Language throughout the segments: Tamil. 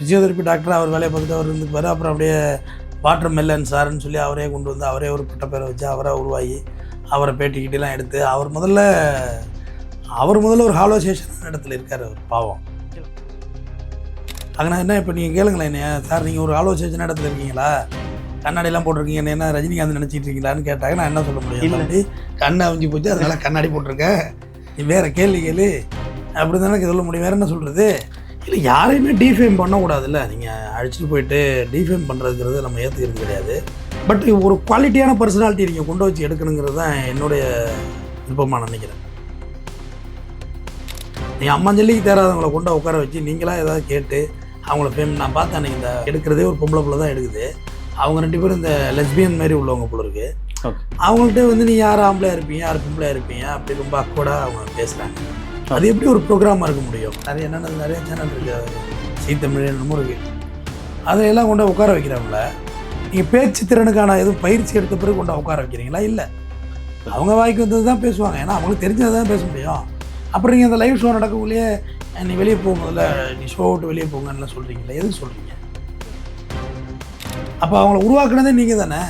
ஃபிசியோதெரப்பி டாக்டர் அவர் வேலையை பார்த்துட்டு அவர் இருந்துப்பார். அப்புறம் அப்படியே வாட்டர் மெல்லன் சார்ன்னு சொல்லி அவரே கொண்டு வந்து அவரே ஒரு பட்ட பேரை வச்சு அவராக உருவாகி அவரை பேட்டிக்கிட்டலாம் எடுத்து அவர் முதல்ல ஒரு ஹாலோ சேஷன் இடத்துல இருக்கார். அவர் பாவம். அங்கே என்ன இப்போ நீங்கள் கேளுங்களேன் என்ன சார், நீங்கள் ஒரு ஹாலோ சேஷன் இடத்துல இருக்கீங்களா, கண்ணாடிலாம் போட்டிருக்கீங்க, என்ன ரஜினிகாந்த் நினச்சிட்டு இருக்கீங்களான்னு கேட்டாங்க. நான் என்ன சொல்ல முடியும்? அப்படி கண்ணை அவிஞ்சு போச்சு, அதனால கண்ணாடி போட்டிருக்கேன், நீ வேறு கேள்வி கேளு அப்படி தானே சொல்ல முடியும். வேறு என்ன சொல்கிறது? இல்லை, யாரையுமே டிஃபேம் பண்ணக்கூடாதுல்ல. நீங்கள் அழைச்சிட்டு போயிட்டு டிஃபேம் பண்ணுறதுங்கிறது நம்ம ஏற்றுக்கிறது கிடையாது. பட் ஒரு குவாலிட்டியான பர்சனாலிட்டி நீங்கள் கொண்டு வச்சு எடுக்கணுங்கிறது தான் என்னுடைய விருப்பமாக நினைக்கிறேன். நீங்கள் அம்மாஞ்சல்லிக்கு தேராதவங்களை கொண்டு உட்கார வச்சு நீங்களாக ஏதாவது கேட்டு அவங்கள ஃபேம் நான் பார்த்தேன் அன்றைக்கி இந்த எடுக்கிறதே ஒரு பொம்பளை பிள்ளை தான் எடுக்குது. அவங்க 2 பேரும் இந்த லெஸ்பியன் மாதிரி உள்ளவங்க போல இருக்கு. அவங்கள்ட்ட வந்து நீ யார் ஆம்பளையாக இருப்பீங்க, யார் பொம்பளையாக இருப்பீங்க அப்படி ரொம்ப அக்கோடாக அவங்க பேசுகிறாங்க. அது எப்படி ஒரு ப்ரோக்ராமாக இருக்க முடியும்? நிறைய சேனல் இருக்குது, சீத்தமிழ் என்னமோ இருக்குது. அதையெல்லாம் கொண்டு உட்கார வைக்கிறாங்கள. நீங்கள் பேச்சு திறனுக்கான எதுவும் பயிற்சி எடுத்த பிறகு கொண்டு உட்கார வைக்கிறீங்களா? இல்லை, அவங்க வாய்க்கு வந்தது தான் பேசுவாங்க. ஏன்னா அவங்களுக்கு தெரிஞ்சதை தான் பேச முடியும். அப்புறம் நீங்கள் அந்த லைவ் ஷோ நடக்கக்குள்ளேயே நீ வெளியே போகும்போதில்ல, நீ ஷோ விட்டு வெளியே போங்கன்னு சொல்கிறீங்களா? எதுக்கு சொல்கிறீங்க? அப்போ அவங்கள உருவாக்குனதே நீங்கள் தானே.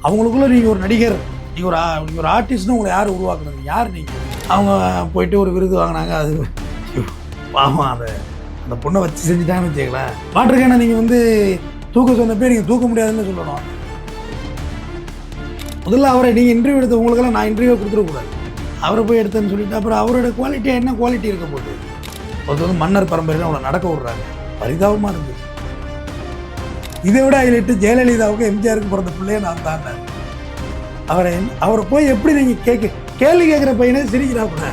அவங்களுக்குள்ளே நீங்கள் ஒரு நடிகர், நீங்கள் ஒரு ஆர்டிஸ்ட்னு உங்களை யார் உருவாக்குனது? யார் நீங்கள்? அவங்க போயிட்டு ஒரு விருது வாங்கினாங்க, அது பாவம் அந்த பொண்ணை வச்சு செஞ்சுட்டாங்கன்னு வச்சுக்கலாம். பாட்டிருக்கேன்னா நீங்கள் வந்து தூக்க சொன்னப்பே நீங்கள் தூக்க முடியாதுன்னு சொல்லணும். முதல்ல அவரை நீங்கள் இன்டர்வியூ எடுத்த உங்களுக்கெல்லாம் நான் இன்டர்வியூ கொடுத்துடக்கூடாது. அவரை போய் எடுத்தேன்னு சொல்லிட்டு அப்புறம் அவரோட குவாலிட்டியாக என்ன குவாலிட்டி இருக்க போகுது? ஒருத்தர் வந்து மன்னர் பரம்பரையில் அவங்களை நடக்க விட்றாங்க. பரிதாபமாக இருக்குது. இதை விட ஹைலைட்டு ஜெயலலிதாவுக்கு எம்ஜிஆருக்கு பிறந்த பிள்ளையே நான் தான். அவரை போய் எப்படி நீங்கள் கேள்வி கேட்குற பையனே சிரிக்கிறாப்புல.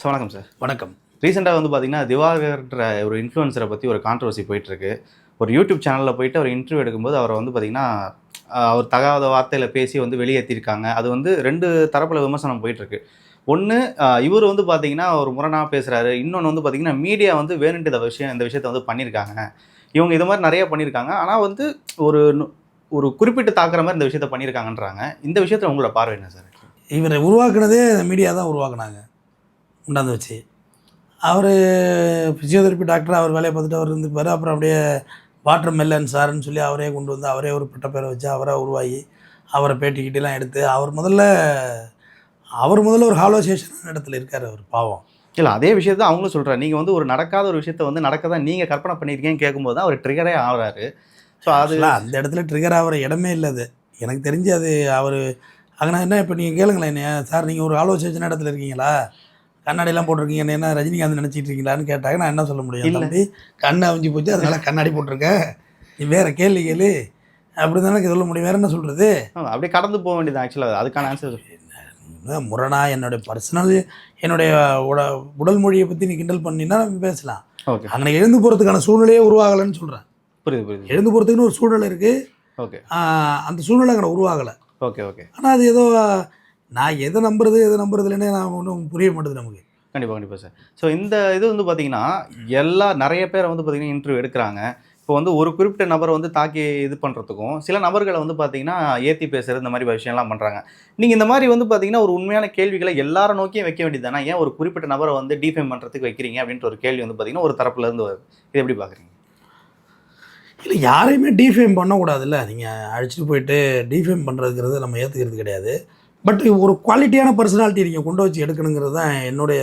வணக்கம் சார். வணக்கம். ரீசெண்டாக வந்து பார்த்தீங்கன்னா திவாகர்ன்ற ஒரு இன்ஃப்ளூயன்சரை பற்றி ஒரு கான்ட்ரவர்சி போயிட்டுருக்கு. ஒரு யூடியூப் சேனலில் போயிட்டு அவர் இன்டர்வியூ எடுக்கும்போது அவரை வந்து பார்த்திங்கன்னா அவர் தகாத வார்த்தையில் பேசி வந்து வெளியேற்றிருக்காங்க. அது வந்து 2 தரப்பில் விமர்சனம் போயிட்டுருக்கு. ஒன்று, இவர் வந்து பார்த்திங்கன்னா ஒரு முரணாக பேசுகிறாரு. இன்னொன்று வந்து பார்த்திங்கன்னா மீடியா வந்து வேணுன்ட்டு இந்த விஷயத்தை வந்து பண்ணியிருக்காங்க. இவங்க இது மாதிரி நிறைய பண்ணியிருக்காங்க. ஆனால் வந்து ஒரு குறிப்பிட்டு தாக்குற மாதிரி இந்த விஷயத்தை பண்ணியிருக்காங்கன்றாங்க. இந்த விஷயத்தில் உங்களோட பார்வை என்ன சார்? இவரை உருவாக்குனதே மீடியா தான் உருவாக்குனாங்க உண்டாந்து வச்சு. அவர் ஃபிசியோதெரப்பி டாக்டர் அவர் வேலையை பார்த்துட்டு அவர் இருந்துப்பார். அப்புறம் அப்படியே வாட்டர் மெல்லன் சார்ன்னு சொல்லி அவரே கொண்டு வந்து அவரே ஒரு பட்ட பேரை வச்சு அவராக உருவாகி அவரை பேட்டிக்கிட்டலாம் எடுத்து அவர் முதல்ல ஒரு ஹாலோ சேஷன் இடத்துல இருக்கார். அவர் பாவம். இல்லை, அதே விஷயத்தை அவங்களும் சொல்கிறார். நீங்கள் வந்து ஒரு நடக்காத ஒரு விஷயத்தை வந்து நடக்க தான் நீங்கள் கற்பனை பண்ணியிருக்கீங்கன்னு கேட்கும்போது தான் அவர் ட்ரிகரே ஆகிறாரு. ஸோ அதெல்லாம் அந்த இடத்துல ட்ரிகர் ஆகிற இடமே இல்லை. அது எனக்கு தெரிஞ்சு அது அவர் அங்கே என்ன இப்போ நீங்கள் கேளுங்களேன் என்ன சார், நீங்கள் ஒரு ஹாலோ சேஷன் இடத்துல இருக்கீங்களா, கண்ணாடிலாம் போட்டிருக்கீங்க, என்ன ரஜினிகாந்த் நினச்சிட்டு இருக்கீங்களான்னு கேட்டாங்க. நான் என்ன சொல்ல முடியும்? தம்பி கண்ணை அவிஞ்சு போச்சு, அதனால கண்ணாடி போட்டிருக்கேன், நீ வேறு கேள்வி கேளு அப்படி தானே சொல்ல முடியும். வேறு என்ன சொல்கிறது? அப்படியே கடந்து போக வேண்டியது. ஆக்சுவலாக அதுக்கான ஆன்சர் முரணா என்னுடைய பர்சனல் என்னுடைய உடல் மொழியை பற்றி நீ கிண்டல் பண்ணினா நம்ம பேசலாம். ஓகே, அங்கே எழுந்து போகிறதுக்கான சூழ்நிலையே உருவாகலைன்னு சொல்கிறேன். புரியுது. எழுந்து போகிறதுக்குன்னு ஒரு சூழ்நிலை இருக்குது. ஓகே, அந்த சூழ்நிலை அங்கே உருவாகலை. ஓகே. ஆனால் அது ஏதோ நான் எதை நம்புறது இல்லைன்னு நான் ஒன்றும் புரிய மாட்டேது நமக்கு. கண்டிப்பாக சார். ஸோ இந்த இது வந்து பார்த்தீங்கன்னா நிறைய பேரை வந்து பார்த்தீங்கன்னா இன்டர்வியூ எடுக்கிறாங்க. இப்போ வந்து ஒரு குறிப்பிட்ட நபரை வந்து தாக்கி இது பண்ணுறதுக்கும் சில நபர்களை வந்து பார்த்தீங்கன்னா ஏற்றி பேசுகிறது இந்த மாதிரி விஷயம்லாம் பண்ணுறாங்க. நீங்கள் இந்த மாதிரி வந்து பார்த்தீங்கன்னா ஒரு உண்மையான கேள்விகளை எல்லாரும் நோக்கியும் வைக்க வேண்டியது தானே? ஏன் ஒரு குறிப்பிட்ட நபரை வந்து டிஃபேம் பண்ணுறதுக்கு வைக்கிறீங்க அப்படின்ற ஒரு கேள்வி வந்து பார்த்தீங்கன்னா ஒரு தரப்புலேருந்து வருது. இது எப்படி பார்க்குறீங்க? இல்லை, யாரையுமே டிஃபேம் பண்ணக்கூடாதுல்ல. நீங்கள் அழைச்சிட்டு போயிட்டு டிஃபேம் பண்ணுறதுங்கிறது நம்ம ஏற்றுக்கிறது கிடையாது. பட் ஒரு குவாலிட்டியான பர்சனாலிட்டி நீங்கள் கொண்டு வச்சு எடுக்கணுங்கிறது தான் என்னுடைய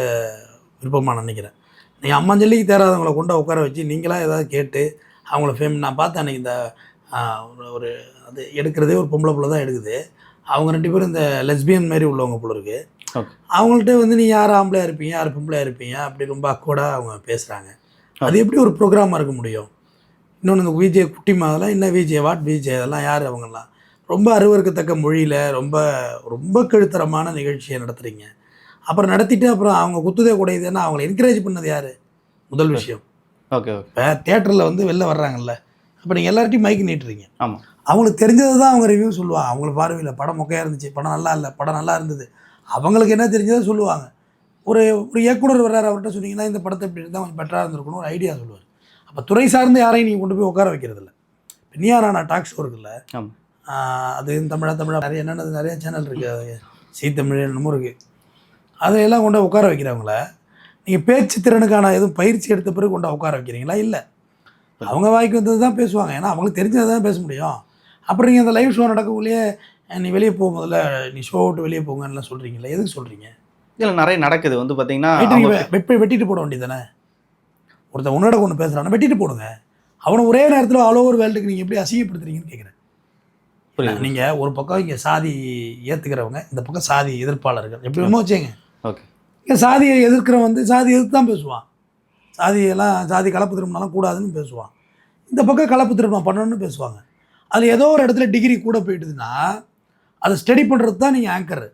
விருப்பமாக நினைக்கிறேன். நீங்கள் அம்மாஞ்சல்லிக்கு தேராதவங்களை கொண்டு உட்கார வச்சு நீங்களாக ஏதாவது கேட்டு அவங்கள ஃபேம் நான் பார்த்தேன் அன்றைக்கி இந்த ஒரு அது எடுக்கிறதே ஒரு பொம்பளை பிள்ளை தான் எடுக்குது. அவங்க 2 பேரும் இந்த லெஸ்பியன் மாதிரி உள்ளவங்க போல இருக்குது. அவங்கள்ட்ட வந்து நீ யார் ஆம்பளையாக இருப்பீங்க, யார் பொம்பளையாக இருப்பீங்க அப்படி ரொம்ப அக்கோடாக அவங்க பேசுகிறாங்க. அது எப்படி ஒரு ப்ரோக்ராமாக இருக்க முடியும்? இன்னொன்று இந்த விஜே குட்டிமா அதெல்லாம் என்ன விஜே வாட் விஜே அதெல்லாம் யார் அவங்கெல்லாம் ரொம்ப அருவருக்கத்தக்க மொழியில் ரொம்ப ரொம்ப கழுத்தரமான நிகழ்ச்சியை நடத்துகிறீங்க. அப்புறம் நடத்திட்டு அப்புறம் அவங்க குத்துதே கூடையுதுன்னா அவங்களை என்கரேஜ் பண்ணது யார்? முதல் விஷயம். ஓகே. இப்போ தியேட்டரில் வந்து வெளில வர்றாங்கல்ல, அப்போ நீங்கள் எல்லார்ட்டையும் மைக்கு நீட்டுறீங்க. ஆமாம், அவங்களுக்கு தெரிஞ்சது தான் அவங்க ரிவ்யூ சொல்லுவாங்க. அவங்கள பார்வையில் படம் மொக்கையாக இருந்துச்சு, படம் நல்லா இல்லை, படம் நல்லா இருந்தது, அவங்களுக்கு என்ன தெரிஞ்சதை சொல்லுவாங்க. ஒரு இயக்குனர் வர்றாரு, அவர்கிட்ட சொன்னீங்கன்னா இந்த படத்தை இப்படி இருந்தால் கொஞ்சம் பெட்டராக இருந்திருக்கணும் ஒரு ஐடியா சொல்லுவார். அப்போ துறை சார்ந்து யாரையும் நீங்கள் கொண்டு போய் உட்கார வைக்கிறதில்ல. இப்போ நீயாரானா டாக் ஷோ இருக்குல்ல, அது தமிழா நிறைய என்னென்ன நிறைய சேனல் இருக்குது, சீத்தமிழ் என்னமோ இருக்குது. அதையெல்லாம் கொண்டு உட்கார வைக்கிறவங்கள நீங்கள் பேச்சு திறனுக்கான எதுவும் பயிற்சி எடுத்த பிறகு கொண்டு உட்கார வைக்கிறீங்களா? இல்லை, அவங்க வாய்க்கு வந்தது தான் பேசுவாங்க. ஏன்னா அவங்களுக்கு தெரிஞ்சதை தான் பேச முடியும். அப்புறம் நீங்கள் அந்த லைவ் ஷோ நடக்கக்குள்ளேயே நீ வெளியே போக முதல்ல, நீ ஷோ விட்டு வெளியே போங்கன்னு சொல்கிறீங்களா? எதுக்கு சொல்கிறீங்க? இதில் நிறைய நடக்குது வந்து பார்த்தீங்கன்னா வெட்டிட்டு போட வேண்டியது தானே. ஒருத்தன் உன்னோட ஒன்று பேசுகிறான்னா வெட்டிட்டு போடுங்க. அவனை ஒரே நேரத்தில் ஆல் ஓவர் வேர்ல்டுக்கு நீங்கள் எப்படி அசிங்கப்படுத்துறீங்கன்னு கேட்குறேன். நீங்கள் ஒரு பக்கம் இங்கே சாதி ஏற்றுக்கிறவங்க, இந்த பக்கம் சாதி எதிர்ப்பாளர்கள், எப்படி வேணுமோ வச்சேங்க. ஓகே, இங்கே சாதியை எதிர்க்கிறவன் வந்து சாதி எதிர்த்து தான் பேசுவான். சாதியெல்லாம் சாதி கலப்பு திருமணம்லாம் கூடாதுன்னு பேசுவான். இந்த பக்கம் கலப்பு திருமணம் பண்ணணும்னு பேசுவாங்க. அதில் ஏதோ ஒரு இடத்துல டிகிரி கூட போயிட்டுதுன்னா அதை ஸ்டடி பண்ணுறது தான் நீங்கள் ஆங்கர்.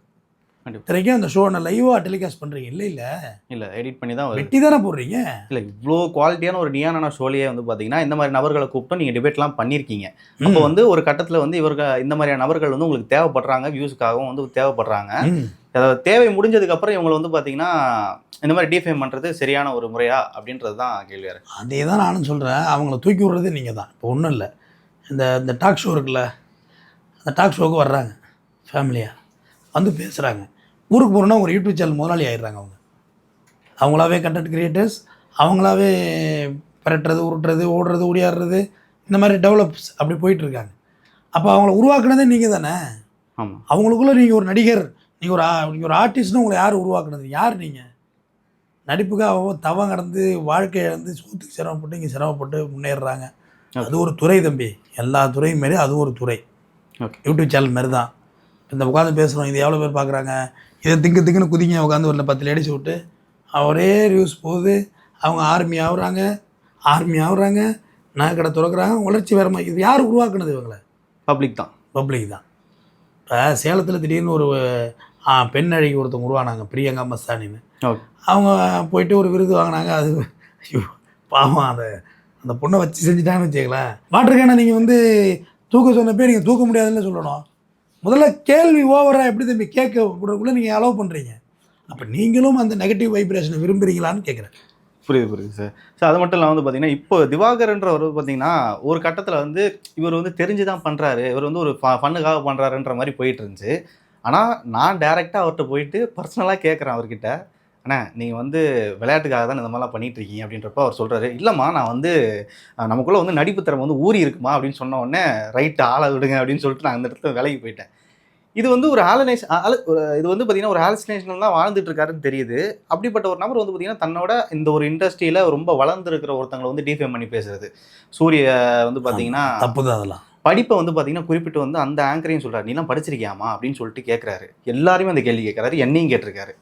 இத்தனைக்கும் அந்த ஷோ லைவாக டெலிகாஸ்ட் பண்ணுறீங்க. இல்லை எடிட் பண்ணி தான் வெட்டி தானே போடுறீங்க. இல்லை, இவ்வளோ குவாலிட்டியான ஒரு நியானான ஷோலையே வந்து பார்த்தீங்கன்னா இந்த மாதிரி நபர்களை கூப்பிட்டு நீங்கள் டிபேட்லாம் பண்ணியிருக்கீங்க. அப்போ வந்து ஒரு கட்டத்தில் வந்து இவர்கள் இந்த மாதிரியான நபர்கள் வந்து உங்களுக்கு தேவைப்படுறாங்க, வியூஸுக்காகவும் வந்து தேவைப்படுறாங்க. அதாவது தேவை முடிஞ்சதுக்கப்புறம் இவங்களை வந்து பார்த்தீங்கன்னா இந்த மாதிரி டிஃபேம் பண்ணுறது சரியான ஒரு முறையா அப்படின்றது தான் கேள்வியாரு. அதே தான் நானும் சொல்கிறேன். அவங்கள தூக்கி விடுறது நீங்கள் தான். இப்போ ஒன்றும் இல்லை, இந்த டாக் ஷோ இருக்குல்ல, அந்த டாக் ஷோவுக்கு வர்றாங்க ஃபேமிலியாக வந்து பேசுகிறாங்க. ஊருக்கு போகிறோன்னா ஒரு யூடியூப் சேனல் முதலாளி ஆகிடுறாங்க. அவங்களாவே கண்டென்ட் கிரியேட்டர்ஸ், அவங்களாவே பரட்டுறது, உருட்டுறது, ஓடுறது, ஓடியாடுறது, இந்த மாதிரி டெவலப்ஸ் அப்படி போயிட்டுருக்காங்க. அப்போ அவங்கள உருவாக்குனதே நீங்கள் தானே. ஆமாம், அவங்களுக்குள்ளே நீங்கள் ஒரு நடிகர், நீங்கள் ஒரு ஆர்டிஸ்ட்னு உங்களை யார் உருவாக்குனது? யார் நீங்கள்? நடிப்புக்காக தவம் கடந்து வாழ்க்கை இழந்து சோத்துக்கு சிரமப்பட்டு இங்கே சிரமப்பட்டு முன்னேறுறாங்க. அது ஒரு துறை தம்பி. எல்லா துறையும் மாரி அது ஒரு துறை. யூடியூப் சேனல் மாரி தான். இந்த உட்காந்து பேசுகிறோம், இது எவ்வளோ பேர் பார்க்குறாங்க. இதை திங்குன்னு குதிங்க உட்காந்து ஒரு 10 லேடிஸ் விட்டு ஒரே ரிவ்யூஸ் போகுது. அவங்க ஆர்மி ஆகுறாங்க, நகைக்கடை திறக்கிறாங்க, வளர்ச்சி வேறமா. இது யார் உருவாக்குனது? இவங்களை பப்ளிக் தான். இப்போ சேலத்தில் திடீர்னு ஒரு பெண் அழகி ஒருத்தவங்க உருவானாங்க, பிரியங்கா மஸ்தானின்னு. அவங்க போயிட்டு ஒரு விருது வாங்கினாங்க. அது பாவம், அந்த பொண்ணை வச்சு செஞ்சுட்டாங்கன்னு வச்சுக்கலாம். வாட்டருக்கான நீங்கள் வந்து தூக்க சொன்னப்பே நீங்கள் தூக்க முடியாதுன்னு சொல்லணும். முதல்ல கேள்வி ஓவராக எப்படி தம்பி கேட்கக்கூடக்குள்ளே நீங்கள் அலோவ் பண்ணுறீங்க. அப்போ நீங்களும் அந்த நெகட்டிவ் வைப்ரேஷனை விரும்புகிறீங்களான்னு கேட்குறேன். புரியுது சார். அது மட்டும் இல்லாமல் வந்து பார்த்தீங்கன்னா இப்போ திவாகர்ன்றவர் பார்த்தீங்கன்னா ஒரு கட்டத்தில் வந்து இவர் வந்து தெரிஞ்சு தான் பண்ணுறாரு, இவர் வந்து ஒரு ஃபன்னுக்காக பண்ணுறாருன்ற மாதிரி போயிட்டு இருந்துச்சு. ஆனால் நான் டேரெக்டாக அவர்கிட்ட போயிட்டு பர்சனலாக கேட்குறேன் அவர்கிட்ட, அண்ணா நீங்கள் வந்து விளையாட்டுக்காக தான் இந்த மாதிரிலாம் பண்ணிகிட்டு இருக்கீங்க அப்படின்றப்ப அவர் சொல்கிறாரு, இல்லைம்மா நான் வந்து நமக்குள்ளே வந்து நடிப்பு திறமை வந்து ஊறி இருக்குமா அப்படின்னு சொன்ன உடனே ரைட்டு ஆளை விடுங்க அப்படின்னு சொல்லிட்டு நான் அந்த இடத்துல விலகி போயிட்டேன். இது வந்து ஒரு இது வந்து பார்த்தீங்கன்னா ஒரு ஹாலுசினேஷனில் தான் வாழ்ந்துட்டு இருக்காருன்னு தெரியுது. அப்படிப்பட்ட ஒரு நபர் வந்து பார்த்தீங்கன்னா தன்னோட இந்த ஒரு இண்டஸ்ட்ரியில் ரொம்ப வளர்ந்துருக்கிற ஒருத்தங்களை வந்து டிஃபேம் பண்ணி பேசுறது. சூரிய வந்து பார்த்தீங்கன்னா தப்பு தான். அதெல்லாம் படிப்பை வந்து பார்த்தீங்கன்னா குறிப்பிட்டு வந்து அந்த ஆங்கரையும் சொல்கிறார், நீலாம் படிச்சிருக்கியாமா அப்படின்னு சொல்லிட்டு கேட்குறாரு. எல்லாருமே அந்த கேள்வி கேட்குறாரு, என்னையும் கேட்டிருக்காரு,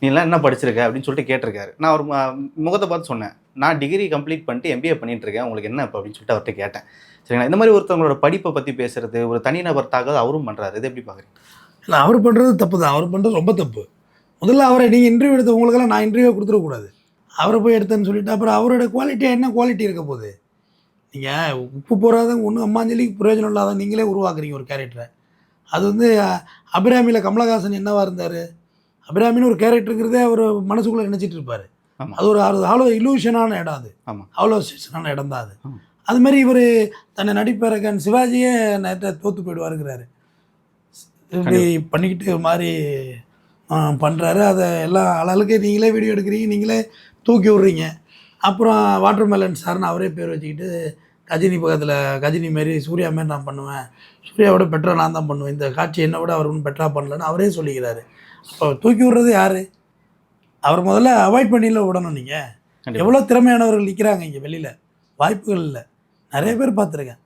நீலாம் என்ன படிச்சிருக்க அப்படின்னு சொல்லிட்டு கேட்டிருக்காரு. நான் ஒரு முகத்தை பார்த்து சொன்னேன், நான் டிகிரி கம்ப்ளீட் பண்ணிட்டு MBA பண்ணிட்டு இருக்கேன், உங்களுக்கு என்ன இப்போ அப்படின்னு சொல்லிட்டு அவர்கிட்ட கேட்டேன். சரிங்களா, இந்த மாதிரி ஒருத்தவங்களோட படிப்பை பற்றி பேசுறது ஒரு தனிநபர் தாக்காத அவரும் பண்ணுறாரு. இது எப்படி பார்க்குறீங்க? இல்லை, அவர் பண்ணுறது தப்பு தான். அவர் பண்ணுறது ரொம்ப தப்பு. முதல்ல அவரை நீங்கள் இன்டர்வியூ எடுத்த உங்களுக்கெல்லாம் நான் இன்டர்வியூ கொடுத்துடக்கூடாது. அவரை போய் எடுத்தேன்னு சொல்லிட்டு அப்புறம் அவரோட குவாலிட்டியாக என்ன குவாலிட்டி இருக்க போகுது? நீங்கள் உப்பு போடாதவங்க ஒன்றும் அம்மாஞ்சலிக்கு பிரயோஜனம் இல்லாத நீங்களே உருவாக்குறீங்க ஒரு கேரக்டரை. அது வந்து அபிராமியில் கமலஹாசன் என்னவா இருந்தார்? அபிராமின்னு ஒரு கேரக்டருங்கிறதே அவர் மனசுக்குள்ளே நினச்சிட்டு இருப்பார். அது ஒரு ஹாலோ இலூஷனான இடம். அது ஹாலோ ஸ்டேஷனான இடம் தான் அது. அதுமாரி இவர் தன்னை நடிப்பறக்கன் சிவாஜியே நேற்று தோற்று போயிடுவாருங்கிறாரு. இப்படி பண்ணிக்கிட்டு ஒரு மாதிரி பண்ணுறாரு. அதை எல்லாம் ஆளாளுக்கு நீங்களே வீடியோ எடுக்கிறீங்க, நீங்களே தூக்கி விட்றீங்க. அப்புறம் வாட்டர்மெலன் சார்னு அவரே பேர் வச்சுக்கிட்டு கஜினி பக்கத்தில் கஜினி மாரி சூர்யா மாரி நான் பண்ணுவேன், சூர்யாவோட பெட்டராக நான் தான் பண்ணுவேன், இந்த காட்சி என்னை விட அவர் ஒன்றும் பெட்டராக பண்ணலன்னு அவரே சொல்லிக்கிறாரு. அப்போ தூக்கி விட்றது யார்? அவர் முதல்ல அவாய்ட் பண்ணியில் விடணும். நீங்கள் எவ்வளோ திறமையானவர்கள் நிற்கிறாங்க இங்கே வெளியில், வாய்ப்புகள் இல்லை. நிறைய பேர் பார்த்துருக்கேன்.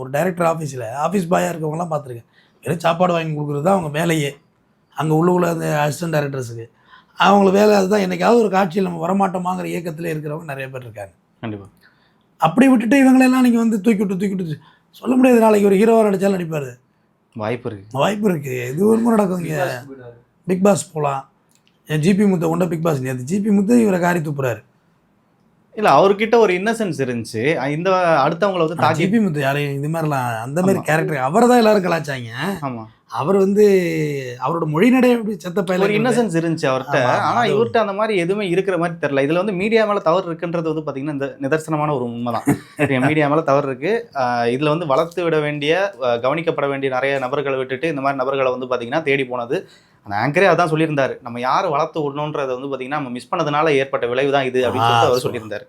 ஒரு டைரக்டர் ஆஃபீஸ் பாயாக இருக்கவங்களாம் பார்த்துருக்கேன். வெறும் சாப்பாடு வாங்கி கொடுக்குறது தான் அவங்க வேலையே. அங்கே உள்ள அந்த அசிஸ்டன்ட் டைரக்டர்ஸுக்கு அவங்களுக்கு வேலை அதுதான். என்றைக்காவது ஒரு காட்சியில் நம்ம வரமாட்டோமாங்கிற இயக்கத்தில் இருக்கிறவங்க நிறைய பேர் இருக்காங்க. கண்டிப்பாக. அப்படி விட்டுட்டு இவங்களெல்லாம் நீங்கள் வந்து தூக்கிவிட்டு சொல்ல முடியாது. நாளைக்கு ஒரு ஹீரோவாக நடித்தாலும் நடிப்பார். வாய்ப்பு இருக்குது. இது ஒரு நடக்கும். இங்கே பிக் பாஸ் போகலாம். ஜிபி முத்தை கொண்ட பிக் பாஸ் நேற்று ஜிபி முத்தை இவரை காரி துப்புறாரு. இல்லை, அவர்கிட்ட ஒரு இன்னசென்ஸ் இருந்துச்சு. இந்த அடுத்தவங்களை வந்து ஜிபி முத்து யாரையும் இது மாதிரிலாம் அந்த மாதிரி கேரக்டர் அவரை தான் எல்லாரும் கலாச்சாங்க. ஆமாம், அவர் வந்து அவரோட மொழி நடை எப்படி செத்த பையன் ஒரு இன்னசென்ஸ் இருந்துச்சு அவர்கிட்ட. ஆனால் இவர்கிட்ட அந்த மாதிரி எதுவுமே இருக்கிற மாதிரி தெரியல. இதில் வந்து மீடியா மேலே தவறு இருக்குன்றது வந்து பார்த்தீங்கன்னா இந்த நிதர்சனமான ஒரு உண்மை தான். மீடியா மேலே தவறு இருக்குது. இதில் வந்து வளர்த்து விட வேண்டிய கவனிக்கப்பட வேண்டிய நிறைய நபர்களை விட்டுட்டு இந்த மாதிரி நபர்களை வந்து பார்த்தீங்கன்னா தேடி போனது அந்த ஆங்கரே அதான் சொல்லியிருந்தாரு, நம்ம யார் வளர்த்து விடணுன்றதை வந்து பார்த்தீங்கன்னா நம்ம மிஸ் பண்ணதுனால ஏற்பட்ட விளைவு தான் இது அப்படின்னு சொல்லிட்டு அவர் சொல்லியிருந்தாரு.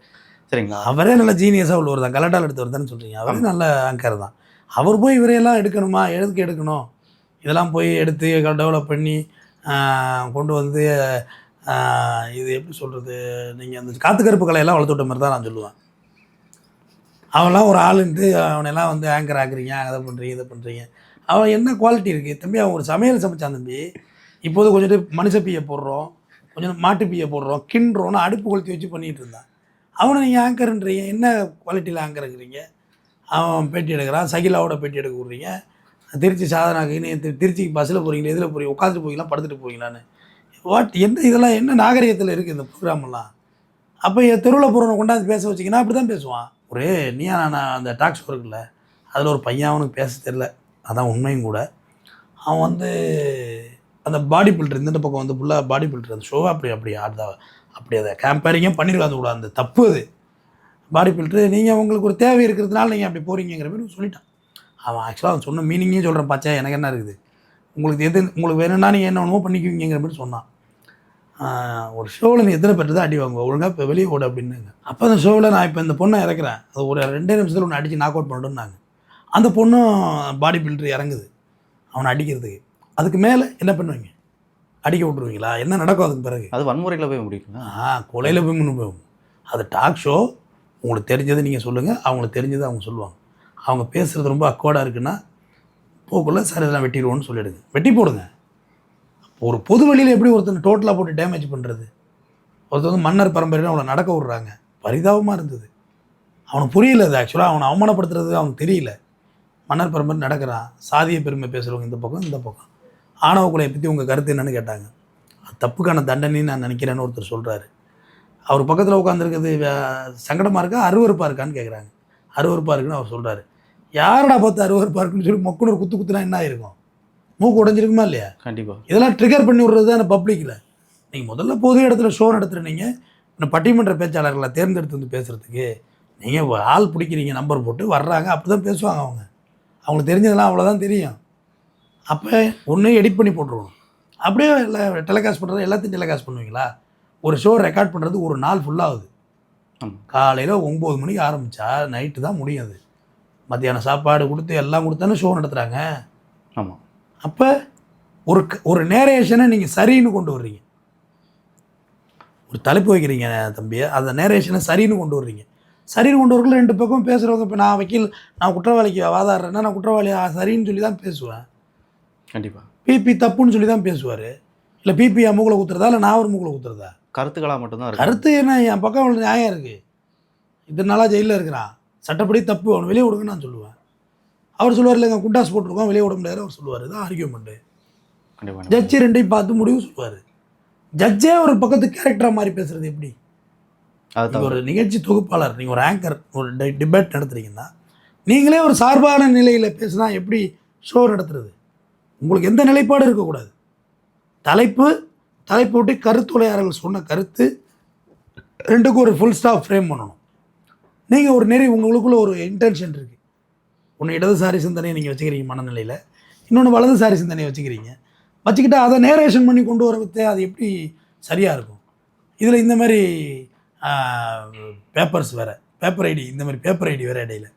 சரிங்களா? அவரே நல்ல ஜீனியஸாக உள்ளவர் தான், கலட்டால் எடுத்தவர் தானே சொல்கிறீங்க. அவரே நல்ல ஆங்கர் தான். அவர் போய் இவரையெல்லாம் எடுக்கணுமா? எதுக்கு எடுக்கணும்? இதெல்லாம் போய் எடுத்து டெவலப் பண்ணி கொண்டு வந்து இது எப்படி சொல்கிறது, நீங்கள் அந்த காத்து கருப்பு கலையெல்லாம் வளர்த்து விட்ட மாதிரி தான் நான் சொல்லுவேன். அவன்லாம் ஒரு ஆளுன்ட்டு அவனெல்லாம் வந்து ஆங்கர் ஆக்குறீங்க, அதை பண்ணுறீங்க, இதை பண்ணுறீங்க. அவன் என்ன குவாலிட்டி இருக்குது தம்பி? அவன் ஒரு சமையல் சமைச்சான் தம்பி. இப்போது கொஞ்சம் மனுஷ பீயை போடுறோம், கொஞ்சம் மாட்டு பீயை போடுறோம், கிண்டுறோன்னு அடுப்பு கொளுத்தி வச்சு பண்ணிகிட்டு இருந்தான். அவனை நீங்கள் ஆங்கர்ன்றீங்க, என்ன குவாலிட்டியில் ஆங்கர் இருக்கிறீங்க? அவன் பேட்டி எடுக்கிறான், சகிலாவோட பேட்டி எடுக்க விட்றீங்க. திருச்சி சாதனாக்கு நீ திருச்சிக்கு பஸ்ஸில் போகிறீங்களா, இதில் போகிறீங்க, உட்காந்துட்டு போகிறீங்களா, படுத்துட்டு போகிறீங்களான்னு என்ன இதெல்லாம் என்ன நாகரிகத்தில் இருக்குது இந்த ப்ரோக்ராமெல்லாம்? அப்போ என் தெருவில் போகிறவனை கொண்டாந்து பேச வச்சிங்கன்னா அப்படி தான் பேசுவான். ஒரே நீயா நான் அந்த டாக் ஷோ இருக்குல்ல, அதில் ஒரு பையன் அவனுக்கு பேச தெரில, அதான் உண்மையும் கூட. அவன் வந்து அந்த பாடி பில்டர் இந்த பக்கம் வந்து ஃபுல்லாக பாடி பில்டர் அந்த ஷோவை அப்படி ஆடுதா அப்படி அதை கம்பேரிங்கே பண்ணிடுவாங்க கூட. அந்த தப்பு அது. பாடி பில்டரு நீங்கள் உங்களுக்கு ஒரு தேவை இருக்கிறதுனால நீங்கள் அப்படி போகிறீங்கிற மாதிரி சொல்லிட்டான். அவன் ஆக்சுவலாக அவன் சொன்ன மீனிங்கே சொல்கிறேன், பாச்சா எனக்கு என்ன இருக்குது, உங்களுக்கு வேணும்னா நீங்கள் என்ன ஒன்றுமோ பண்ணிக்குவீங்கிற மாதிரி சொன்னான். ஒரு ஷோவில் நீ எத்தனை பேர் தான் அடி வாங்குவோம், ஒழுங்காக இப்போ வெளியே ஓடு அப்படின்னாங்க. அப்போ அந்த ஷோவில் நான் இப்போ இந்த பொண்ணை இறக்குறேன், அது ஒரு 2 நிமிஷத்தில் ஒன்று அடித்து நாக் அவுட் பண்ணிட்டோன்னாங்க. அந்த பொண்ணும் பாடி பில்டர் இறங்குது அவனை அடிக்கிறதுக்கு. அதுக்கு மேலே என்ன பண்ணுவீங்க? அடிக்க விட்ருவீங்களா? என்ன நடக்கும் அதுக்கு பிறகு? அது வன்முறையில் போய் முடியும். கொலையில் போய் முன்னு போகும். அது டாக் ஷோ. உங்களுக்கு தெரிஞ்சது நீங்கள் சொல்லுங்கள், அவங்களுக்கு தெரிஞ்சது அவங்க சொல்லுவாங்க. அவங்க பேசுகிறது ரொம்ப அக்வர்டாக இருக்குன்னா போக்குள்ள சார் இதெல்லாம் வெட்டிடுவோன்னு சொல்லிவிடுங்க, வெட்டி போடுங்க. ஒரு பொது வழியில் எப்படி ஒருத்தனை டோட்டலாக போட்டு டேமேஜ் பண்ணுறது? ஒருத்தர் வந்து மன்னர் பரம்பரையில் அவனை நடக்க விட்றாங்க, பரிதாபமாக இருந்தது. அவனுக்கு புரியல அது. ஆக்சுவலாக அவனை அவமானப்படுத்துறது அவனுக்கு தெரியல. மன்னர் பரம்பரை நடக்கிறான், சாதிய பெருமை பேசுகிறவங்க இந்த பக்கம் இந்த பக்கம். ஆணவ கொலையை பற்றி உங்கள் கருத்து என்னன்னு கேட்டாங்க. தப்புக்கான தண்டனைன்னு நான் நினைக்கிறேன்னு ஒருத்தர் சொல்கிறாரு. அவர் பக்கத்தில் உட்காந்துருக்குது சங்கடமாக இருக்கா அருவருப்பாக இருக்கான்னு கேட்குறாங்க. அருவருப்பாக இருக்குன்னு அவர் சொல்கிறாரு. யாரடா பார்த்து அருவருப்பாக இருக்குன்னு சொல்லி மொக்குன்னு ஒரு குத்துனா என்ன ஆயிருக்கும்? மூக்கு உடஞ்சிருக்குமா இல்லையா? கண்டிப்பாக. இதெல்லாம் ட்ரிகர் பண்ணி விட்றது தான் பப்ளிக்கில். நீங்கள் முதல்ல பொது இடத்துல ஷோ நடத்துகிறீங்க, இந்த பட்டிமன்ற பேச்சாளர்களை தேர்ந்தெடுத்து வந்து பேசுகிறதுக்கு நீங்கள் ஆள் பிடிக்கிறீங்க, நம்பர் போட்டு வர்றாங்க, அப்படி தான் பேசுவாங்க அவங்க. அவங்களுக்கு தெரிஞ்சதெல்லாம் அவ்வளோதான் தெரியும். அப்போ ஒன்று எடிட் பண்ணி போட்டுருவோம். அப்படியே இல்லை டெலிகாஸ்ட் பண்ணுறது எல்லாத்தையும் டெலிகாஸ்ட் பண்ணுவீங்களா? ஒரு ஷோ ரெக்கார்ட் பண்ணுறது ஒரு நாள் ஃபுல்லாகுது. காலையில் 9 மணிக்கு ஆரம்பித்தா நைட்டு தான் முடியும். அது மத்தியானம் சாப்பாடு கொடுத்து எல்லாம் கொடுத்தானே ஷோ நடத்துகிறாங்க. ஆமாம். அப்போ ஒரு நேரேஷனை நீங்கள் சரின்னு கொண்டு வர்றீங்க, ஒரு தலைப்பு வைக்கிறீங்க தம்பி, அந்த நேரேஷனை சரின்னு கொண்டு வர்றீங்க. சரின்னு கொண்டு வரக்குள்ள 2 பக்கம் பேசுகிறவங்க. இப்போ நான் வக்கீல், நான் குற்றவாளிக்கு வாதாடுறேன்னா நான் குற்றவாளி சரின்னு சொல்லி தான் பேசுவேன். கண்டிப்பாக. பிபி தப்புன்னு சொல்லி தான் பேசுவார். இல்லை பிபி என் மூக்கில் குத்துறதா, இல்லை நான் ஒரு மூக்கில் குத்துறதா? கருத்துக்களாக மட்டும்தான். கருத்து என்ன, என் பக்கம் அவளுக்கு நியாயம் இருக்குது. இத்தனை நாளாக ஜெயிலில் இருக்கிறான், சட்டப்படி தப்பு, அவனை வெளியே விடுங்கன்னு நான் சொல்லுவேன். அவர் சொல்லுவார் இல்லைங்க குண்டாஸ் போட்டிருக்கோம் வெளியே விட முடியாது, அவர் சொல்லுவார். இதுதான் ஆர்கியூமெண்ட்டு. ஜட்ஜி 2ஐயும் பார்த்து முடிவு சொல்லுவார். ஜட்ஜே ஒரு பக்கத்து கேரக்டராக மாதிரி பேசுகிறது எப்படி? ஒரு நிகழ்ச்சி தொகுப்பாளர், நீங்கள் ஒரு ஆங்கர், ஒரு டிபேட் நடத்துறீங்கன்னா நீங்களே ஒரு சார்பான நிலையில் பேசுனா எப்படி ஷோ நடத்துறது? உங்களுக்கு எந்த நிலைப்பாடு இருக்கக்கூடாது. தலைப்பு விட்டு கருத்துரையாளர்கள் சொன்ன கருத்து 2க்கும் ஒரு ஃபுல் ஸ்டாப் ஃப்ரேம் பண்ணணும். நீங்கள் ஒரு உங்களுக்குள்ள ஒரு இன்டென்ஷன் இருக்குது. ஒன்று இடதுசாரி சிந்தனையை நீங்கள் வச்சுக்கிறீங்க மனநிலையில், இன்னொன்று வலதுசாரி சிந்தனையை வச்சுக்கிட்டு அதை நேரேஷன் பண்ணி கொண்டு வரவே அது எப்படி சரியாக இருக்கும்? இதில் இந்த மாதிரி பேப்பர்ஸ் வேறு, பேப்பர் ஐடி, இந்த மாதிரி பேப்பர் ஐடி வேறு இடையில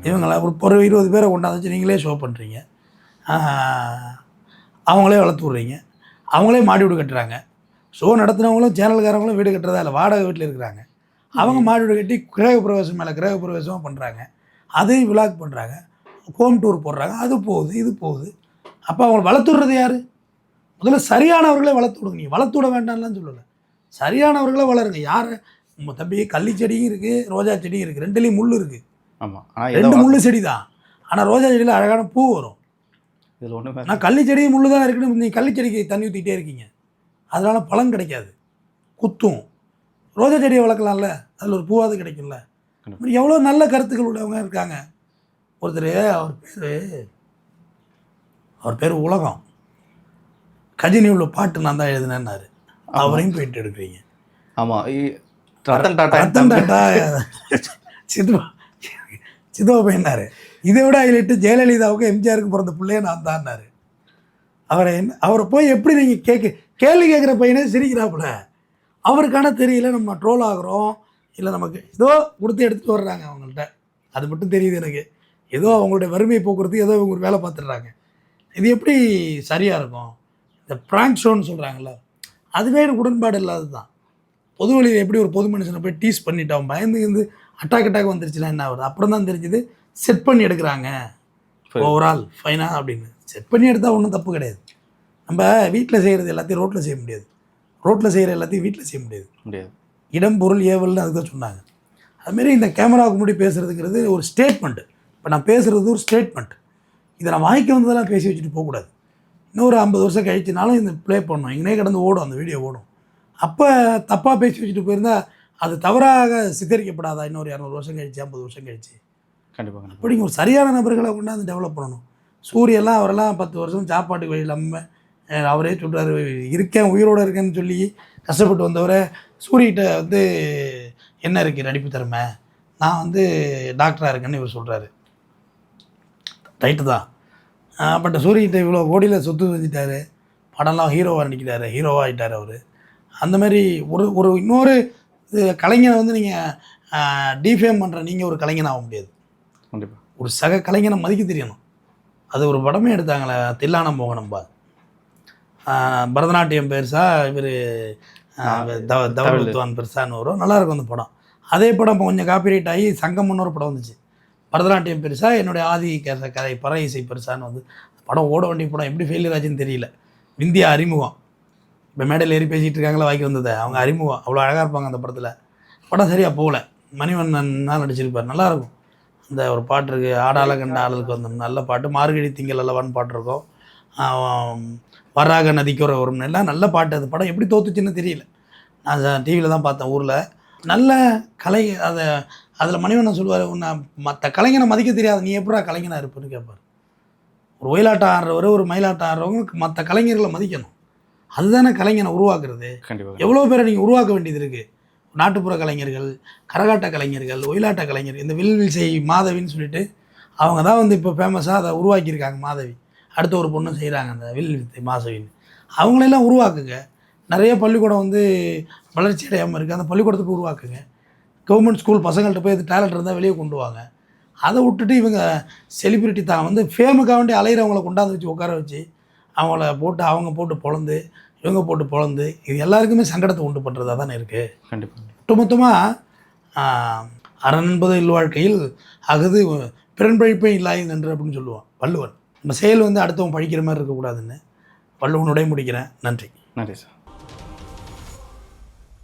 இவங்களா ஒரு 20 பேரை கொண்டாந்து நீங்களே ஷோ பண்ணுறீங்க, அவங்களே வளர்த்து விட்றீங்க, அவங்களே மாடி வீடு கட்டுறாங்க. ஷோ நடத்துனவங்களும் சேனல்காரங்களும் வீடு கட்டுறதா இல்லை, வாடகை வீட்டில் இருக்கிறாங்க. அவங்க மாடி வீடு கட்டி கிரக பிரவேசம் மேலே கிரக பிரவேசமாக பண்ணுறாங்க, அதையும் விளாக் பண்ணுறாங்க, ஹோம் டூர் போடுறாங்க, அது போகுது இது போகுது. அப்போ அவங்களை வளர்த்து விடுறது யார்? முதல்ல சரியானவர்களே வளர்த்து விடுங்க. நீங்கள் வளர்த்து விட வேண்டாம்லாம் சொல்லலை, சரியானவர்களே வளருங்க. யார் உங்கள் தம்பி? கள்ளி செடியும் இருக்குது, ரோஜா செடியும் இருக்குது, 2லேயும் முள் இருக்குது. ஆமாம், 2 முள் செடி தான். ஆனால் ரோஜா செடியில் அழகான பூ வரும். இதில் ஒன்று ஆனால் கள்ளி செடியும் முள்ளு தான் இருக்குன்னு நீங்கள் கள்ளி செடிக்கு தண்ணி ஊற்றிக்கிட்டே இருக்கீங்க, அதனால் பலன் கிடைக்காது, குத்தும். ரோஜா செடியை வளர்க்கலாம்ல, அதில் ஒரு பூவாவது கிடைக்கும்ல. எவ்வளோ நல்ல கருத்துக்கள் உள்ளவங்க இருக்காங்க. ஒருத்தர் அவர் பேர் உலகம், கஜினி உள்ள பாட்டு நான் தான் எழுதினேன்னாரு. அவரையும் போயிட்டு எடுக்கிறீங்க. ஆமாம், ரத்தன் டாட்டா சிதுவா பையனாரு. இதை விட ஹைலைட்டு ஜெயலலிதாவுக்கு எம்ஜிஆருக்கு பிறந்த பிள்ளையே நான் தான்னாரு. அவரை போய் எப்படி நீங்கள் கேள்வி கேட்குற பையனே சிரிக்கிறாப்புல. அவருக்கான தெரியல நம்ம ட்ரோல் ஆகுறோம், இல்லை நமக்கு ஏதோ கொடுத்து எடுத்துகிட்டு வர்றாங்க அவங்கள்ட்ட. அது மட்டும் தெரியுது எனக்கு. ஏதோ அவங்களுடைய வறுமையை போக்குறதுக்கு ஏதோ இவங்க ஒரு வேலை பார்த்துடுறாங்க. இது எப்படி சரியாக இருக்கும்? இந்த ப்ராங்க் ஷோன்னு சொல்கிறாங்கல்ல, அதுவே எனக்கு உடன்பாடு இல்லாதது தான். பொது வழியில் எப்படி ஒரு பொது மனுஷனை போய் டீஸ் பண்ணிட்டு அவன் பயந்து அட்டாக் வந்துருச்சுன்னா என்ன ஆகுது? அப்புறம் தான் தெரிஞ்சுது செட் பண்ணி எடுக்கிறாங்க ஓவரால் ஃபைனாக அப்படின்னு. செட் பண்ணி எடுத்தால் ஒன்றும் தப்பு கிடையாது. நம்ம வீட்டில் செய்கிறது எல்லாத்தையும் ரோட்டில் செய்ய முடியாது, ரோட்டில் செய்கிற எல்லாத்தையும் வீட்டில் செய்ய முடியாது. இடம் பொருள் ஏவல்னு அதுக்கு தான் சொன்னாங்க. அதுமாரி இந்த கேமராவுக்கு முன்னாடி பேசுகிறதுங்கிறது ஒரு ஸ்டேட்மெண்ட்டு. இப்போ நான் பேசுகிறது ஒரு ஸ்டேட்மெண்ட். இதை நான் வாய்க்க வந்ததெல்லாம் பேசி வச்சுட்டு போகக்கூடாது. இன்னொரு 50 வருஷம் கழிச்சுனாலும் இந்த ப்ளே பண்ணணும், இங்கனே கடந்து ஓடும், அந்த வீடியோ ஓடும். அப்போ தப்பாக பேசி வச்சுட்டு போயிருந்தால் அது தவறாக சித்தரிக்கப்படாதா? இன்னொரு 200 வருஷம் கழிச்சு, 50 வருஷம் கழிச்சு. கண்டிப்பாக. அப்படிங்க ஒரு சரியான நபர்களை கொண்டாந்து டெவலப் பண்ணணும். சூரியெல்லாம் அவரெல்லாம் 10 வருஷம் சாப்பாட்டுக்கு வழி இல்லாமல் அவரே சொல்கிறாரு, இருக்கேன் உயிரோடு இருக்கேன்னு சொல்லி கஷ்டப்பட்டு வந்தவரை சூரியகிட்ட வந்து என்ன இருக்குது நடிப்பு திறமை, நான் வந்து டாக்டராக இருக்கேன்னு இவர் சொல்கிறாரு. ரைட்டு தான். பட் சூரியகிட்ட இவ்வளோ கோடியில் சொத்து செஞ்சிட்டாரு, படம்லாம் ஹீரோவாக நடிக்கிறாரு, ஹீரோவாக ஆகிட்டார் அவர். அந்த மாதிரி ஒரு இன்னொரு கலைஞனை வந்து நீங்கள் டிஃபேம் பண்ணுற நீங்கள் ஒரு கலைஞன் ஆக முடியாது. கண்டிப்பாக. ஒரு சக கலைஞனை மதிக்க தெரியணும். அது ஒரு படமே எடுத்தாங்களே, தில்லானம் மோகனம்பா, பரதநாட்டியம் பெருசா, இவர் தவழ்வான் பெருசான்னு வரும், நல்லாயிருக்கும் அந்த படம். அதே படம் இப்போ கொஞ்சம் காப்பிரைட் ஆகி சங்கம்னு ஒரு படம் வந்துச்சு. பரதநாட்டியம் பெருசா, என்னுடைய ஆதி கதை பற இசை பெருசான்னு வந்து படம் ஓட வேண்டிய படம் எப்படி ஃபெயிலியர் ஆச்சுன்னு தெரியல. இந்தியா அறிமுகம், இப்போ மேடையில் ஏறி பேசிகிட்டு இருக்காங்களா வாய்க்கு வந்ததை, அவங்க அறிமுகம் அவ்வளோ அழகாக இருப்பாங்க அந்த படத்தில். படம் சரியாக போகல. மணிவண்ணன் தான் நடிச்சிருப்பார், நல்லாயிருக்கும். அந்த ஒரு பாட்டு இருக்குது, ஆடால கண்ட ஆளுக்கு வந்த நல்ல பாட்டு, மார்கழி திங்கள் அல்லவான்னு பாட்டு இருக்கும், வராக நதிக்கு ஒரு எல்லாம் நல்ல பாட்டு. அது படம் எப்படி தோத்துச்சுன்னு தெரியல. நான் டிவியில் தான் பார்த்தேன் ஊரில். நல்ல கலை. அதில் மணிவண்ணன் சொல்லுவார், உன்னை மற்ற கலைஞனை மதிக்க தெரியாது, நீ எப்படா கலைஞனாக இருப்பேன்னு கேட்பார். ஒரு ஒயிலாட்டம் ஆடுறவர், ஒரு மயிலாட்டம் ஆடுறவங்க மற்ற கலைஞர்களை மதிக்கணும். அதுதானே கலைஞனை உருவாக்குறது. கண்டிப்பாக. எவ்வளோ பேரை நீங்கள் உருவாக்க வேண்டியது இருக்குது. நாட்டுப்புற கலைஞர்கள், கரகாட்ட கலைஞர்கள், ஒயிலாட்ட கலைஞர், இந்த வில்விசை மாதவின்னு சொல்லிட்டு அவங்க தான் வந்து இப்போ ஃபேமஸாக அதை உருவாக்கியிருக்காங்க. மாதவி அடுத்த ஒரு பொண்ணு செய்கிறாங்க அந்த வில்வித்தை மாதவின்னு. அவங்களெல்லாம் உருவாக்குங்க. நிறைய பள்ளிக்கூடம் வந்து வளர்ச்சி அடையாமல் இருக்குது, அந்த பள்ளிக்கூடத்துக்கு உருவாக்குங்க. கவர்மெண்ட் ஸ்கூல் பசங்கள்கிட்ட போய் இது டேலண்ட் இருந்தால் வெளியே கொண்டு வாங்க. அதை விட்டுட்டு இவங்க செலிப்ரிட்டி தான் வந்து ஃபேமுக்காக வேண்டி அலையிறவங்கள கொண்டாந்து வச்சு உட்கார வச்சு அவங்கள போட்டு அவங்க போட்டு பொழந்து இவங்க போட்டு பொழந்து இது எல்லாருக்குமே சங்கடத்தை உண்டு பண்ணுறதா தானே இருக்குது. கண்டிப்பாக. ஒட்டுமொத்தமாக அரண் என்பது இல்வாழ்க்கையில் அகுது பிறன் பழிப்பே இல்லாய் நன்று அப்படின்னு சொல்லுவான் வள்ளுவன். நம்ம செயல் வந்து அடுத்தவன் பழிக்கிற மாதிரி இருக்கக்கூடாதுன்னு வள்ளுவனுடைய முடிக்கிறேன். நன்றி. நன்றி சார்.